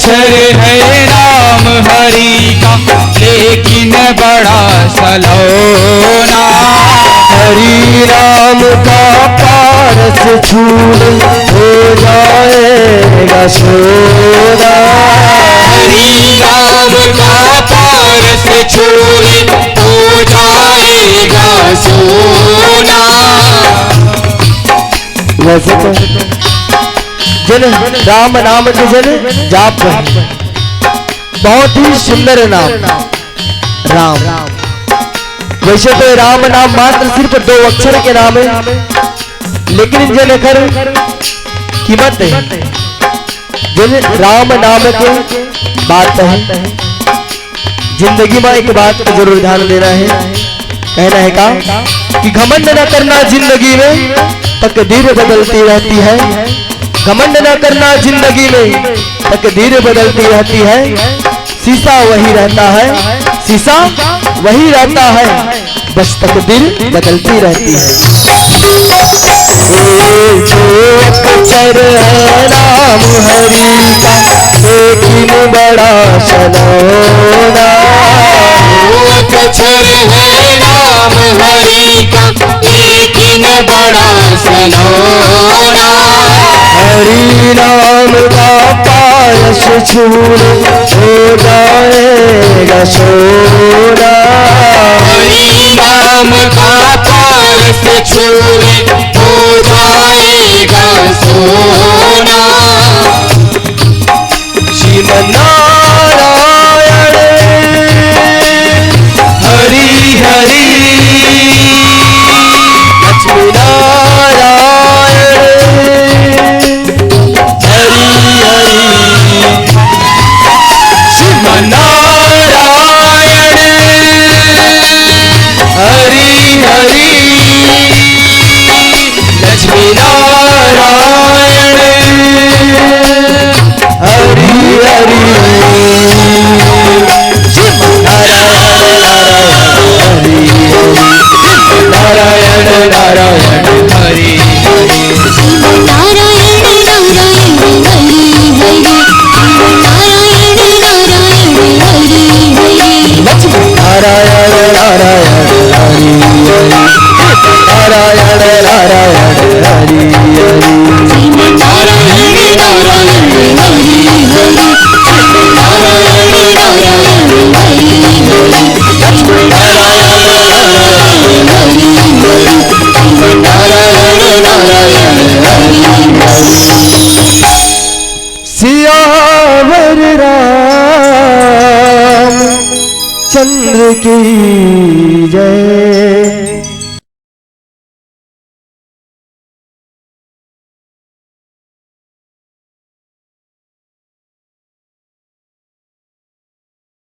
अक्षर है नाम हरि का, लेकिन बड़ा सलोना। हरि नाम का पारस छूले हो जाएगा सोना। हरि नाम का पारस छूले हो जाएगा सोना। वैसे तो जिन राम नाम के जन जाप बहुत ही सुंदर नाम राम। वैसे तो राम नाम मात्र सिर्फ 2 अक्षर के नाम है, लेकिन जिन अखर कीमत है, जिन राम नाम के बात है। जिंदगी में एक बात को जरूर ध्यान देना है। कहना है का कि घमंड न करना जिंदगी में, तकदीर बदलती रहती है। घमंड न करना जिंदगी में, तकदीर बदलती रहती है। शीशा वही रहता है, शीशा वही रहता है, बस तकदीर बदलती रहती है। अक्षर है नाम हरि का, लेकिन बड़ा सलोना। अक्षर है नाम हरि का, लेकिन बड़ा सलोना। हरि नाम का पारस छूले हो जाएगा सोना। हरि नाम का पारस छूले हो जाएगा सोना। श्रीमन्नारायण हरि हरि, लक्ष्मी नारायण हरि हरि, श्रीमन्नारायण हरि हरि, लक्ष्मी नारायण हरि हरि, नारायण नारायण हरि हरि, नारायण नारायण हरि हरि, नारायण नारायण हरि हरि, नारायण नारायण हरि हरि, नारायण नारायण हरि हरि, नारायण नारायण हरि हरि, नारायण नारायण हरि हरि, सियावर राम चंद्र की जय।